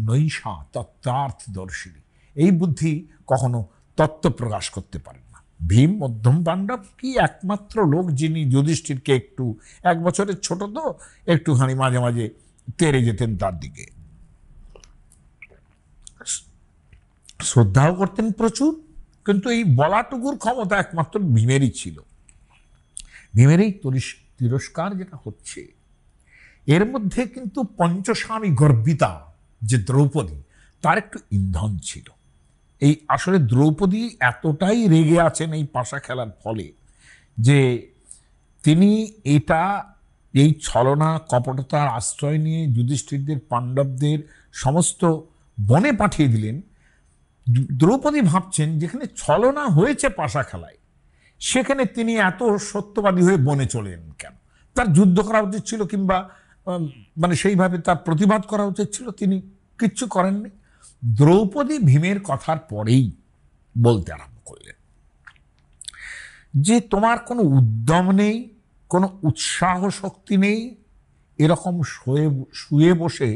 A: নৈশা তত্ত্বার্থ দর্শিনী, এই বুদ্ধি কখনো তত্ত্ব প্রকাশ করতে পারে না। ভীম মধ্যম পাণ্ডব কি একমাত্র লোক যিনি যুধিষ্ঠিরকে একটু, 1 বছরের ছোট তো, একটুখানি মাঝে মাঝে তেড়ে যেতেন তার দিকে, শ্রদ্ধাও করতেন প্রচুর, কিন্তু এই বলাটুকুর ক্ষমতা একমাত্র ভীমেরই ছিল। ভীমের এই তিরস্কার যেটা হচ্ছে, এর মধ্যে কিন্তু পঞ্চস্বামী গর্বিতা যে দ্রৌপদী, তার একটু ইন্ধন ছিল। এই আসলে দ্রৌপদী এতটাই রেগে আছেন এই পাশা খেলার ফলে, যে তিনি এই ছলনা কপটতার আশ্রয় নিয়ে যুধিষ্ঠিরদের, পাণ্ডবদের সমস্ত বনে পাঠিয়ে দিলেন। দ্রৌপদী ভাবছেন যেখানে ছলনা হয়েছে পাশা খেলায়, সেখানে তিনি এত সত্যবাদী হয়ে বনে চলে এলেন কেন? তার যুদ্ধ করা উচিত ছিল, কিংবা মানে সেইভাবে তার প্রতিবাদ করা উচিত ছিল, তিনি কিচ্ছু করেননি। দ্রৌপদী ভীমের কথার পরেই বলতে আরম্ভ করলেন যে তোমার কোনো উদ্যম নেই, কোনো উৎসাহ শক্তি নেই, এরকম শুয়ে বসে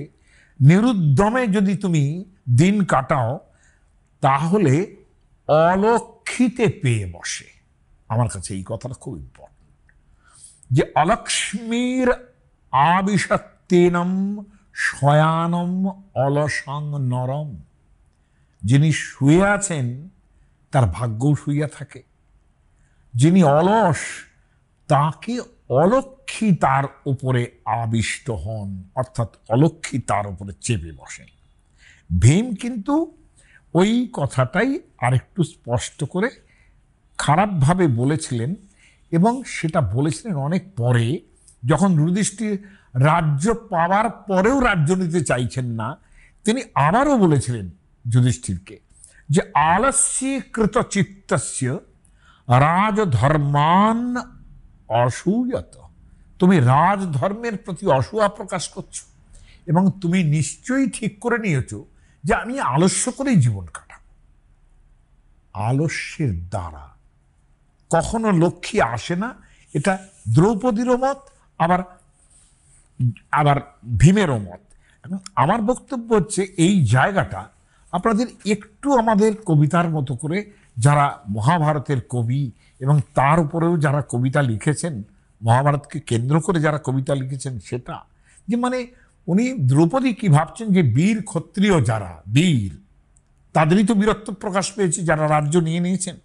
A: নিরুদ্যমে যদি তুমি দিন কাটাও, তাহলে অলক্ষিতে পেয়ে বসে। আমার কাছে এই কথাটা খুব ইম্পর্টেন্ট, যে অলক্ষ্মীর আবিষত্তেনম শয়ানম অলসং নরম। যিনি শুয়ে আছেন তার ভাগ্যও শুইয়া থাকে, যিনি অলস তাকে অলক্ষী তার উপরে আবিষ্ট হন, অর্থাৎ অলক্ষী তার উপরে চেপে বসেন। ভীম কিন্তু ওই কথাটাই আরেকটু স্পষ্ট করে খারাপভাবে বলেছিলেন, এবং সেটা বলেছিলেন অনেক পরে, যখন যুধিষ্ঠির রাজ্য পাওয়ার পরেও রাজ্য নিতে চাইছেন না, তিনি আবারও বলেছিলেন যুধিষ্ঠিরকে যে আলস্যীকৃত চিত্তস্য রাজধর্মান অসূয়ত। তুমি রাজধর্মের প্রতি অসূয়া প্রকাশ করছো, এবং তুমি নিশ্চয়ই ঠিক করে নিয়েছো যে আমি আলস্য করেই জীবন কাটাবো। আলস্যের দ্বারা কখনো লক্ষ্মী আসে না, এটা দ্রৌপদীরও মত, আবার ভীমেরও মত। এবং আমার বক্তব্য হচ্ছে এই জায়গাটা আপনাদের একটু আমাদের কবিতার মতো করে, যারা মহাভারতের কবি এবং তার উপরেও যারা কবিতা লিখেছেন, মহাভারতকে কেন্দ্র করে যারা কবিতা লিখেছেন, সেটা যে মানে উনি দ্রৌপদী কি ভাবছেন, যে বীর ক্ষত্রিয় যারা বীর, তাদেরই তো বীরত্ব প্রকাশ পেয়েছে, যারা রাজ্য নিয়ে নিয়েছেন।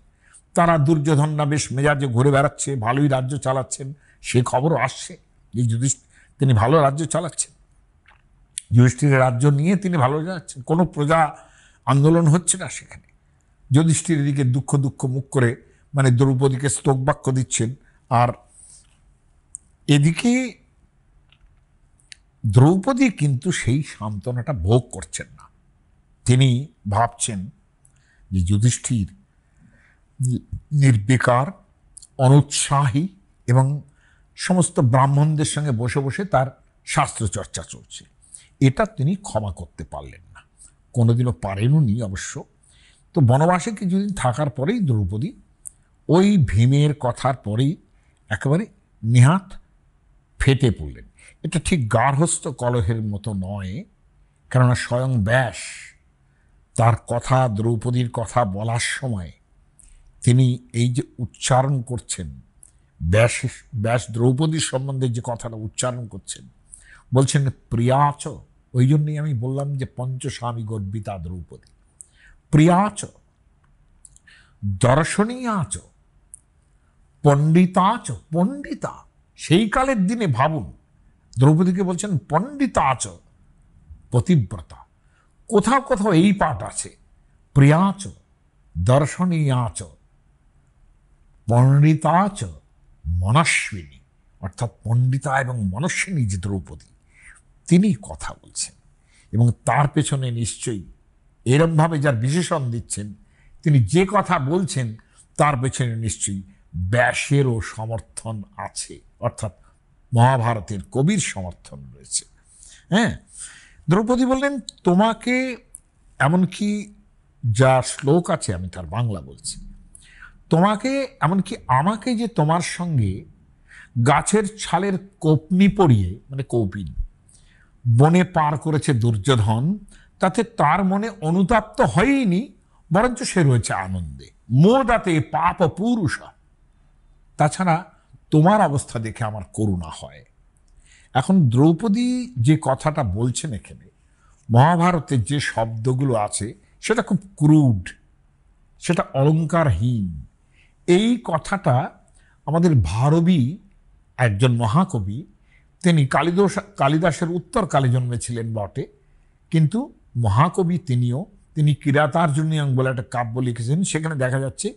A: তারা দুর্যোধন না বেশ মেজাজে ঘুরে বেড়াচ্ছে, ভালোই রাজ্য চালাচ্ছেন, সে খবরও আসছে যে তিনি ভালো রাজ্য চালাচ্ছেন, যুধিষ্ঠিরের রাজ্য নিয়ে তিনি ভালো যাচ্ছেন, কোনো প্রজা আন্দোলন হচ্ছে না সেখানে। যুধিষ্ঠিরের দিকে দুঃখ দুঃখ মুখ করে মানে দ্রৌপদীকে স্তোকবাক্য দিচ্ছেন, আর এদিকে দ্রৌপদী কিন্তু সেই সান্ত্বনাটা ভোগ করছেন না। তিনি ভাবছেন যে যুধিষ্ঠির নির্বিকার, অনুৎসাহী, এবং সমস্ত ব্রাহ্মণদের সঙ্গে বসে বসে তার শাস্ত্র চর্চা চলছে, এটা তিনি ক্ষমা করতে পারলেন না, কোনোদিনও পারেননি অবশ্য। তো বনবাসে কিছুদিন থাকার পরেই দ্রৌপদী ওই ভীমের কথার পরেই একেবারে নেহাত ফেটে পড়লেন। এটা ঠিক গার্হস্থ্য কলহের মতো নয়, কেননা স্বয়ং ব্যাস তার কথা, দ্রৌপদীর কথা বলার সময় তিনি এই যে উচ্চারণ করছেন, ব্যাস দ্রৌপদীর সম্বন্ধে যে কথাটা উচ্চারণ করছেন, বলছেন প্রিয়াচ। ওই জন্যই আমি বললাম যে পঞ্চস্বামী গর্বিতা দ্রৌপদী। প্রিয়াচ, দর্শনীয়াচ, পণ্ডিতাচ। পণ্ডিতা, সেই কালের দিনে ভাবুন, দ্রৌপদীকে বলছেন পণ্ডিতাচ, পতিব্রতা। কোথাও কোথাও এই পাঠ আছে, প্রিয়াচ, দর্শনীয়াচ, পণ্ডিতা চ মনস্বিনী, অর্থাৎ পণ্ডিতা এবং মনস্বিনী যে দ্রৌপদী, তিনি কথা বলছেন। এবং তার পেছনে নিশ্চয়ই এরমভাবে যার বিশেষণ দিচ্ছেন, তিনি যে কথা বলছেন তার পেছনে নিশ্চয়ই ব্যাসেরও সমর্থন আছে, অর্থাৎ মহাভারতের কবির সমর্থন রয়েছে। হ্যাঁ, দ্রৌপদী বললেন, তোমাকে, এমনকি যা শ্লোক আছে আমি তার বাংলা বলছি, তোমাকে, এমনকি আমাকে যে তোমার সঙ্গে গাছের ছালের কোপনি পরিয়ে, মানে কৌপিন, বনে পার করেছে দুর্যোধন, তাতে তার মনে অনুতাপ তো হয়নি, বরঞ্চ সে রয়েছে আনন্দে। মোদাতে পাপ পুরুষ। তাছাড়া তোমার অবস্থা দেখে আমার করুণা হয়। এখন দ্রৌপদী যে কথাটা বলছেন এখানে, মহাভারতের যে শব্দগুলো আছে সেটা খুব ক্রুড, সেটা অলঙ্কারহীন। এই কথাটা আমাদের ভারবী একজন মহাকবি, তিনি কালিদাসের উত্তরকালে জন্মেছিলেন বটে, কিন্তু মহাকবি তিনিও। তিনি কিরাতার্জুনীয়ং বলে একটা কাব্য লিখেছেন। সেখানে দেখা যাচ্ছে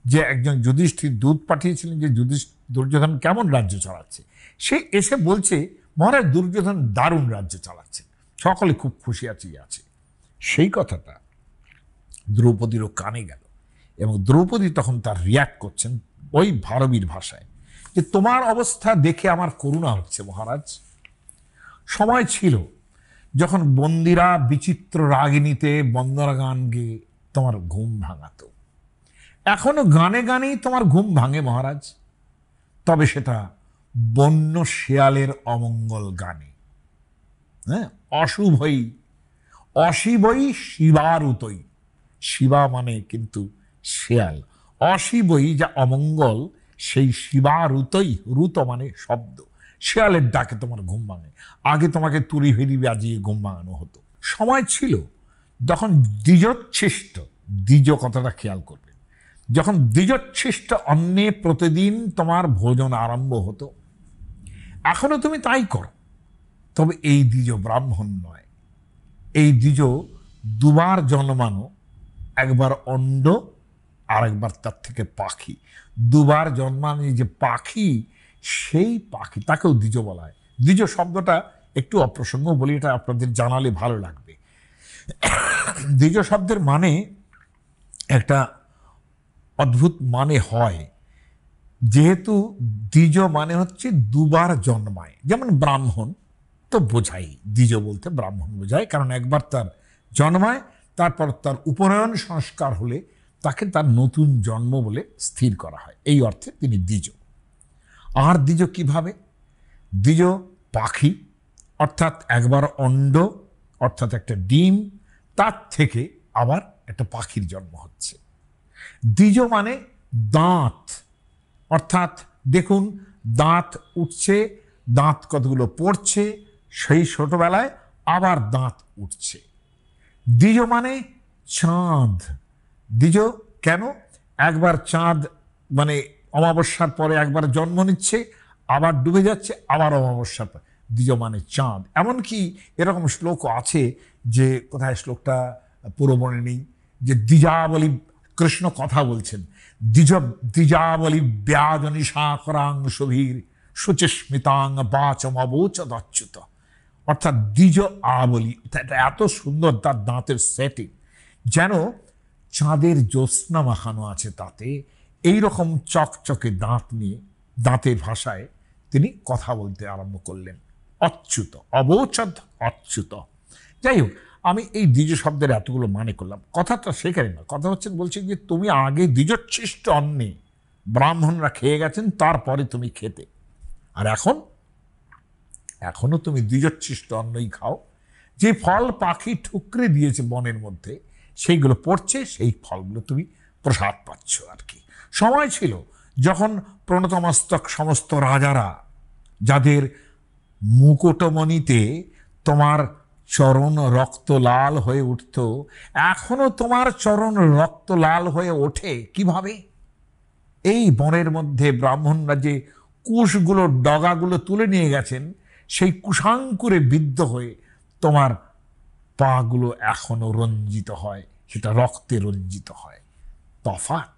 A: যে একজন যুধিষ্ঠির দূত পাঠিয়েছিলেন যে দুর্যোধন কেমন রাজ্য চালাচ্ছে। সে এসে বলছে, মহারাজ দুর্যোধন দারুণ রাজ্য চালাচ্ছে, সকলে খুব খুশি আছে। সেই কথাটা দ্রৌপদীরও কানে গেল, এবং দ্রৌপদী তখন তার রিয়াক্ট করছেন ওই ভারবীর ভাষায়, যে তোমার অবস্থা দেখে আমার করুণা হচ্ছে মহারাজ। সময় ছিল যখন বন্দিরা বিচিত্র রাগিনীতে বন্দনা গান গেয়ে তোমার ঘুম ভাঙাতো। এখনো গানে গানেই তোমার ঘুম ভাঙে মহারাজ, তবে সেটা বন্য শেয়ালের অমঙ্গল গানে। হ্যাঁ, অশুভই অশিবই শিবারুতই, শিবা মানে কিন্তু শেয়াল, অশিবই যা অমঙ্গল, সেই শিবারুতই, রুত মানে শব্দ, শেয়ালের ডাকে তোমার ঘুম ভাঙে। আগে তোমাকে তুরি ভেরি বাজিয়ে ঘুম ভাঙানো হতো। সময় ছিল যখন দ্বিজোচ্ছিষ্ট, দ্বিজ কথাটা খেয়াল করবেন, যখন দ্বিজোচ্ছিষ্ট অন্নে প্রতিদিন তোমার ভোজন আরম্ভ হতো। এখনো তুমি তাই করো, তবে এই দ্বিজ ব্রাহ্মণ নয়, এই দ্বিজ দুবার জন্মানো, একবার অণ্ড আর একবার তার থেকে পাখি। দুবার জন্মানো যে পাখি, সেই পাখি তাকেও দ্বিজ বলা হয়। দ্বিজ শব্দটা একটু অপ্রসঙ্গ বলি, এটা আপনাদের জানালে ভালো লাগবে। দ্বিজ শব্দের মানে একটা অদ্ভুত মানে হয়, যেহেতু দ্বিজ মানে হচ্ছে দুবার জন্মায়। যেমন ব্রাহ্মণ তো বোঝাই, দ্বিজ বলতে ব্রাহ্মণ বোঝায়, কারণ একবার তার জন্মায়, তারপর তার উপনয়ন সংস্কার হলে তাকে তার নতুন জন্ম বলে স্থির করা হয়, এই অর্থে তিনি দ্বিজ। আর দ্বিজ কিভাবে? দ্বিজ পাখি, অর্থাৎ একবার অণ্ড, অর্থাৎ একটা ডিম, তার থেকে আবার একটা পাখির জন্ম হচ্ছে। দ্বিজ মানে দাঁত, অর্থাৎ দেখুন দাঁত উঠছে, দাঁত কতগুলো পড়ছে, সেই ছোটবেলায় আবার দাঁত উঠছে। দ্বিজ মানে চাঁদ। দ্বিজ কেন? একবার চাঁদ মানে অমাবস্যার পরে একবার জন্ম নিচ্ছে, আবার ডুবে যাচ্ছে, আবার অমাবস্যার পরে। দ্বিজ মানে চাঁদ। এমনকি এরকম শ্লোক আছে, যে কোথায় শ্লোকটা পুরো মনে নেই, যে দ্বিজাবলী, কৃষ্ণ কথা বলছেন, দ্বিজাবলী ব্যাজনিশা করাং সুভীর সুচিস্মিতাং বাচম অবোচ দচ্যুত। অর্থাৎ দ্বিজ আবলী, এটা এত সুন্দর তার দাঁতের সেটিং, যেন চাঁদের জ্যোৎস্না মাখানো আছে তাতে। এইরকম চকচকে দাঁত নিয়ে, দাঁতের ভাষায় তিনি কথা বলতে আরম্ভ করলেন। অচ্যুত, অবোচদ অচ্যুত। যাই হোক, আমি এই দ্বিজ শব্দের এতগুলো মানে করলাম, কথাটা সেখানে না। কথা হচ্ছে, বলছি যে তুমি আগে দ্বিজোচ্ছিষ্ট অন্নে ব্রাহ্মণরা খেয়ে গেছেন, তারপরে তুমি খেতে, আর এখনো তুমি দ্বিজোচ্ছিষ্ট অন্নই খাও। যে ফল পাখি ঠুকরে দিয়েছে বনের মধ্যে, সেইগুলো পড়ছে, সেই ফলগুলো তুমি প্রসাদ পাচ্ছ আর কি। সময় ছিল যখন প্রণতমস্তক সমস্ত রাজারা, যাদের মুকুটমণিতে তোমার চরণ রক্ত লাল হয়ে উঠত, এখনো তোমার চরণ রক্ত লাল হয়ে ওঠে। কিভাবে? এই বনের মধ্যে ব্রাহ্মণরা যে কুশগুলো, ডগাগুলো তুলে নিয়ে গেছেন, সেই কুশাঙ্কুরে বিদ্ধ হয়ে তোমার পাগুলো এখনো রঞ্জিত হয়, সেটা রক্তে রঞ্জিত হয়। তফাৎ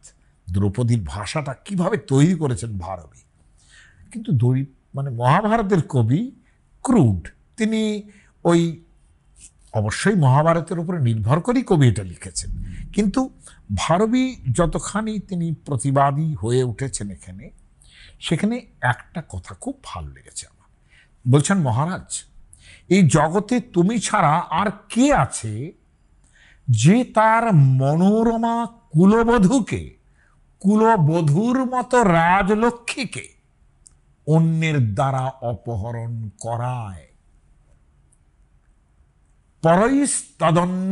A: দ্রৌপদীর ভাষাটা কিভাবে তৈরি করেছেন ভারবী। কিন্তু মানে মহাভারতের কবি ক্রুড, তিনি ওই অবশ্যই মহাভারতের উপরে নির্ভর করেই কবি এটা লিখেছেন, কিন্তু ভারবী যতখানি তিনি প্রতিবাদী হয়ে উঠেছেন এখানে, সেখানে একটা কথা খুব ভালো লেগেছে আমার। বলছেন, মহারাজ, এই জগতে তুমি ছাড়া আর কে আছে যে তার মনোরমা কুলবধূকে, কুলবধূর মতো রাজলক্ষ্মীকে অন্যের দ্বারা অপহরণ করায়। পরৈস্তদন্য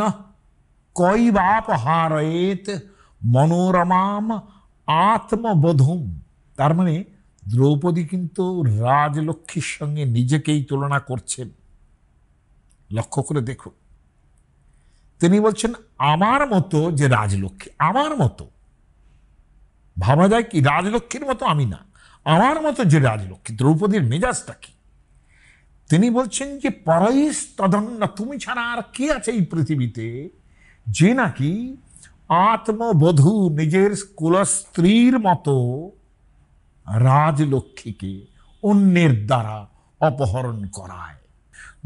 A: কৈবাপহারয়েত মনোরমাম আত্মবোধুম। তার মানে দ্রৌপদী কিন্তু রাজলক্ষ্মীর সঙ্গে নিজেকেই তুলনা করছেন। লক্ষ্য করে দেখুন, তিনি বলছেন আমার মতো যে রাজলক্ষ্মী, আমার মতো ভাবা যায় কি রাজলক্ষ্মীর মতো আমি না, আমার মতো যে রাজলক্ষ্মী। দ্রৌপদীর মেজাজটা কি? তিনি বলছেন যে পরৈস্তদন্য, তুমি ছাড়া আর কে আছে এই পৃথিবীতে যে নাকি আত্মবধূ, নিজের কুলস্ত্রীর মতো রাজলক্ষ্মীকে অন্যের দ্বারা অপহরণ করায়।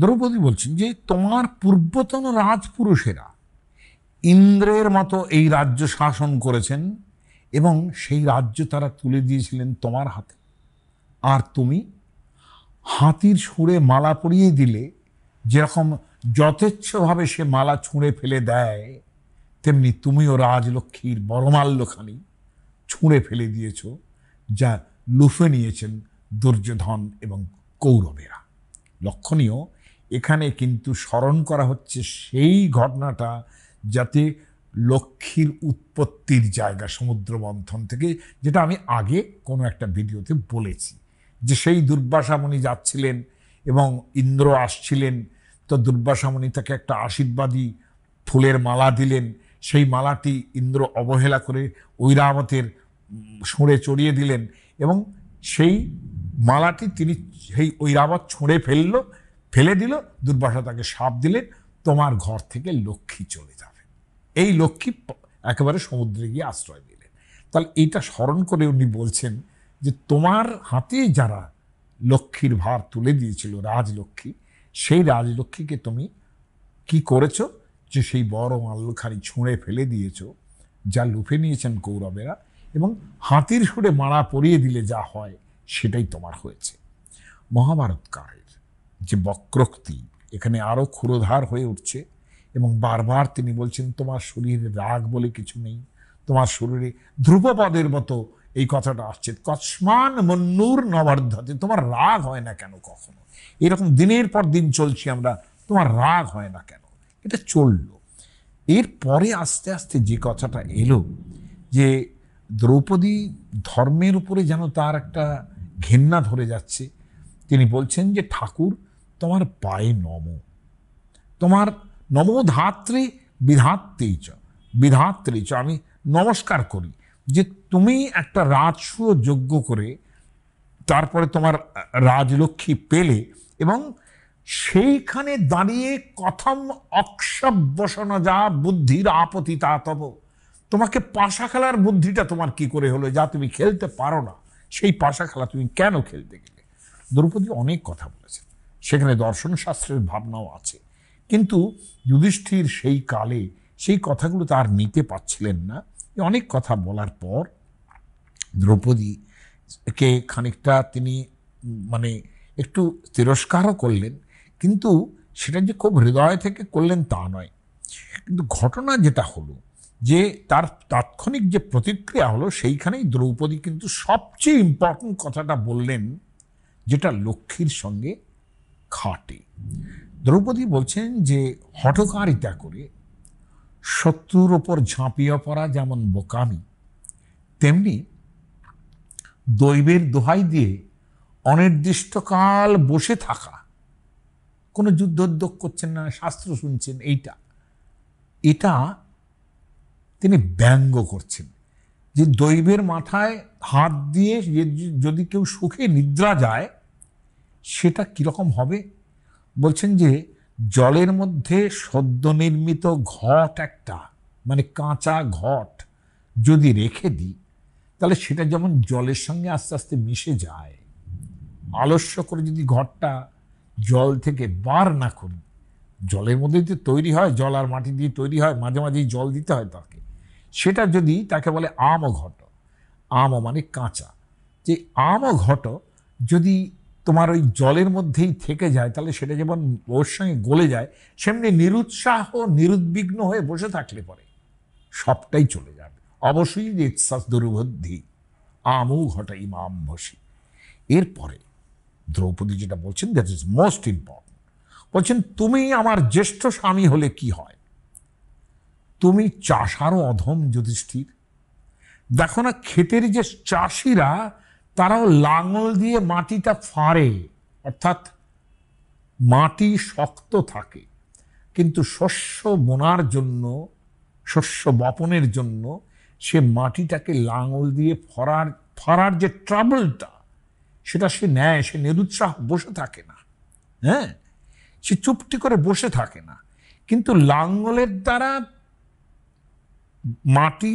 A: দ্রৌপদী বলছেন যে তোমার পূর্বতন রাজপুরুষেরা ইন্দ্রের মতো এই রাজ্য শাসন করেছেন এবং সেই রাজ্য তারা তুলে দিয়েছিলেন তোমার হাতে, আর তুমি হাতির সুরে মালা পরিয়ে দিলে, যেরকম যথেচ্ছভাবে সে মালা ছুঁড়ে ফেলে দেয়, তেমনি তুমিও রাজলক্ষ্মীর বরমাল্যখানি ছুঁড়ে ফেলে দিয়েছ, যা লুফে নিয়েছেন দুর্যোধন এবং কৌরবেরা। লক্ষণীয়, এখানে কিন্তু স্মরণ করা হচ্ছে সেই ঘটনাটা যাতে লক্ষ্মীর উৎপত্তির জায়গা সমুদ্র মন্থন থেকে, যেটা আমি আগে কোনো একটা ভিডিওতে বলেছি, যে সেই দুর্বাসামণি যাচ্ছিলেন এবং ইন্দ্র আসছিলেন, তো দুর্বাসামণি তাকে একটা আশীর্বাদী ফুলের মালা দিলেন। সেই মালাটি ইন্দ্র অবহেলা করে ঐরাবতের ছুঁড়ে চড়িয়ে দিলেন এবং সেই মালাটি তিনি সেই ঐরাবত ছুঁড়ে ফেলে দিল। দুর্বাসা তাকে শাপ দিলেন, তোমার ঘর থেকে লক্ষ্মী চলে যাবে। এই লক্ষ্মী একেবারে সমুদ্রে গিয়ে আশ্রয় দিলেন। তাহলে এইটা স্মরণ করে উনি বলছেন যে তোমার হাতে যারা লক্ষ্মীর ভার তুলে দিয়েছিল, রাজলক্ষ্মী, সেই রাজলক্ষ্মীকে তুমি কি করেছো, যে সেই বড় মাল্যখানি ছুঁড়ে ফেলে দিয়েছ, যা লুফে নিয়েছেন কৌরবেরা, এবং হাতির সুরে মালা পরিয়ে দিলে যা হয় সেটাই তোমার হয়েছে। মহাভারতকারের যে বক্রোক্তি এখানে আরও ক্ষুরোধার হয়ে উঠছে এবং বারবার তিনি বলছেন তোমার শরীরে রাগ বলে কিছু নেই, তোমার শরীরে ধ্রুপপদের মতো এই কথাটা আসছে, কস্মান মন্নুর নবর্ধতে, তোমার রাগ হয় না কেন কখনো? এরকম দিনের পর দিন চলছি আমরা, তোমার রাগ হয় না কেন? এটা চলল। এরপরে আস্তে আস্তে যে কথাটা এলো যে দ্রৌপদী ধর্মের উপরে যেন তার একটা ঘেন্না ধরে যাচ্ছে, তিনি বলছেন যে ঠাকুর তোমার পায়ে নম, তোমার নম ধাত্রী বিধাত্রী চ, আমি নমস্কার করি যে তুমি একটা রাজসূয় যজ্ঞ করে তারপরে তোমার রাজলক্ষ্মী পেলে, এবং সেইখানে দাঁড়িয়ে কথম অক্ষবসন যা বুদ্ধির আপত্তি তা তব, তোমাকে পাশা খেলার বুদ্ধিটা তোমার কি করে হলো, যা তুমি খেলতে পারো না, সেই পাশা খেলা তুমি কেন খেলতে গেলে? দ্রৌপদী অনেক কথা বলেছেন, সেখানে দর্শন শাস্ত্রের ভাবনাও আছে, কিন্তু যুধিষ্ঠির সেই কালে সেই কথাগুলো তার নিতে পারছিলেন না। অনেক কথা বলার পর দ্রৌপদীকে খানিকটা তিনি মানে একটু তিরস্কারও করলেন, কিন্তু সেটা যে খুব হৃদয় থেকে করলেন তা নয়। কিন্তু ঘটনা যেটা হলো যে তার তাৎক্ষণিক যে প্রতিক্রিয়া হলো, সেইখানেই দ্রৌপদী কিন্তু সবচেয়ে ইম্পর্টেন্ট কথাটা বললেন, যেটা লক্ষ্মীর সঙ্গে খাটে। দ্রৌপদী বলছেন যে হঠকারিতা করে শত্রুর ওপর ঝাঁপিয়ে পড়া যেমন বোকামি, তেমনি দৈবের দোহাই দিয়ে অনির্দিষ্টকাল বসে থাকা, কোনো যুদ্ধোদ্যোগ করছেন না, শাস্ত্র শুনছেন, এটা তিনি ব্যঙ্গ করছেন যে দৈবের মাথায় হাত দিয়ে যদি কেউ সুখে নিদ্রা যায় সেটা কীরকম হবে। বলছেন যে জলের মধ্যে সদ্য নির্মিত ঘট একটা, মানে কাঁচা ঘট যদি রেখে দিই, তাহলে সেটা যেমন জলের সঙ্গে আস্তে আস্তে মিশে যায়, আলস্য করে যদি ঘরটা জল থেকে বার না করি, জলের মধ্যে যে তৈরি হয়, জল আর মাটি দিয়ে তৈরি হয়, মাঝে মাঝেই জল দিতে হয় তাকে, সেটা যদি তাকে বলে আম ঘট, আম মানে কাঁচা, যে আম ঘট যদি তোমার ওই জলের মধ্যেই থেকে যায়, তাহলে সেটা যেমন ওর সঙ্গে গলে যায়, সেমনি নিরুৎসাহ নিরুদ্বিগ্ন হয়ে বসে থাকলে পরে সবটাই চলে যাবে। অবশ্যই দুর্বুদ্ধি আমও ঘটা ইমাম বসি। এরপরে দ্রৌপদী যেটা বলছেন, দ্যাট ইজ মোস্ট ইম্পর্টেন্ট, বলছেন তুমি আমার জ্যেষ্ঠ স্বামী হলে কি হয়, তুমি চাষারও অধম যুধিষ্ঠির। দেখো না, ক্ষেতের যে চাষিরা তারাও লাঙল দিয়ে মাটিটা ফাড়ে, অর্থাৎ মাটি শক্ত থাকে, কিন্তু শস্য বোনার জন্য, শস্য বপনের জন্য সে মাটিটাকে লাঙল দিয়ে ফাড়ার যে ট্রাবলটা, সেটা সে নেয়, সে নিরুৎসাহ বসে থাকে না, হ্যাঁ, সে চুপটি করে বসে থাকে না। কিন্তু লাঙলের দ্বারা মাটি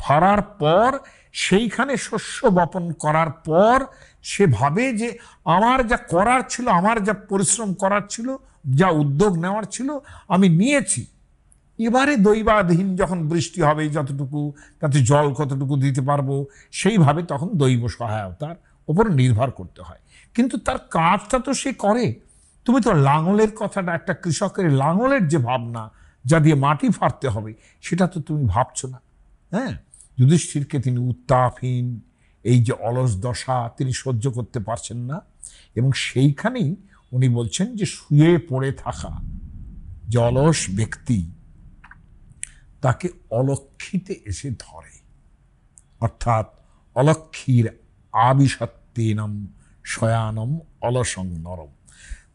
A: ফাড়ার পর, সেইখানে শস্য বপন করার পর সে ভাবে যে আমার যা করার ছিল, আমার যা পরিশ্রম করার ছিল, যা উদ্যোগ নেওয়ার ছিল আমি নিয়েছি, এবারে দৈবাধীন যখন বৃষ্টি হবে যতটুকু, তাতে জল কতটুকু দিতে পারবো, সেইভাবে তখন দৈব সহায়তার ওপর নির্ভর করতে হয়। কিন্তু তার কাজটা তো সে করে। তুমি তো লাঙলের কথাটা, একটা কৃষকের লাঙলের যে ভাবনা, যা দিয়ে মাটি ফাড়তে হবে, সেটা তো তুমি ভাবছো না। হ্যাঁ, যুধিষ্ঠিরকে তিনি উত্তাপহীন এই যে অলস দশা তিনি সহ্য করতে পারছেন না, এবং সেইখানেই উনি বলছেন যে শুয়ে পড়ে থাকা যে অলস ব্যক্তি, তাকে অলক্ষিতে এসে ধরে, অর্থাৎ অলক্ষীর আবিসত্তেনম শয়ানম অলসং নরম।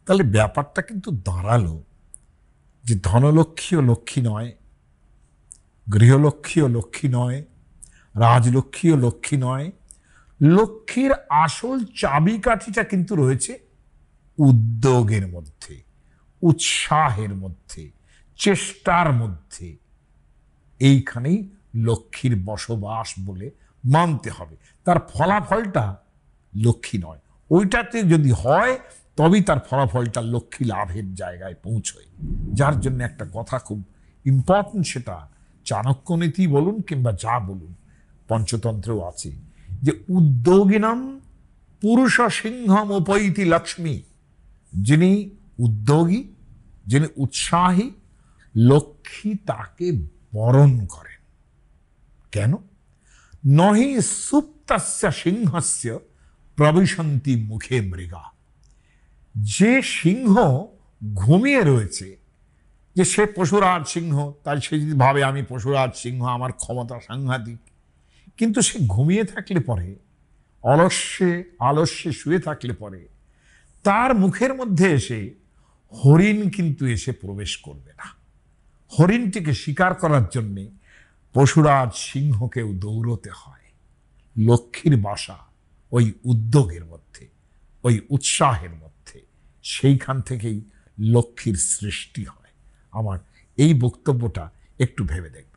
A: তাহলে ব্যাপারটা কিন্তু দাঁড়ালো যে ধনলক্ষ্মীও লক্ষ্মী নয়, গৃহলক্ষ্মীও লক্ষ্মী নয়, রাজলক্ষ্মীও লক্ষ্মী নয়। লক্ষ্মীর আসল চাবিকাঠিটা কিন্তু রয়েছে উদ্যোগের মধ্যে, উৎসাহের মধ্যে, চেষ্টার মধ্যে। এইখানেই লক্ষ্মীর বসবাস বলে মানতে হবে। তার ফলাফলটা লক্ষ্মী নয়, ওইটাতে যদি হয় তবেই তার ফলাফলটা লক্ষ্মী লাভের জায়গায় পৌঁছয়। যার জন্য একটা কথা খুব ইম্পর্টেন্ট, সেটা চাণক্য নীতি বলুন কিংবা যা বলুন, পঞ্চতন্ত্রেও আছে, যে উদ্যোগিনাম পুরুষ সিংহম উপৈতি লক্ষ্মী। যিনি উদ্যোগী, যিনি উৎসাহী, লক্ষ্মী তাকে বরণ করেন। কেন? নহি সুপ্তস্য সিংহস্য প্রবিশন্তি মুখে মৃগা। যে সিংহ ঘুমিয়ে রয়েছে, যে সে পশুরাজ সিংহ, তাই সে যদি ভাবে আমি পশুরাজ সিংহ, আমার ক্ষমতা সাংঘাতিক, কিন্তু সে ঘুমিয়ে থাকলে পরে, আলস্যে শুয়ে থাকলে পরে, তার মুখের মধ্যে এসে হরিণ কিন্তু এসে প্রবেশ করবে না। হরিণটিকে শিকার করার জন্যে পশুরাজ সিংহকেও দৌড়তে হয়। লক্ষ্মীর বাসা ওই উদ্যোগের মধ্যে, ওই উৎসাহের মধ্যে, সেইখান থেকেই লক্ষ্মীর সৃষ্টি হয়। আমার এই বক্তব্যটা একটু ভেবে দেখবেন।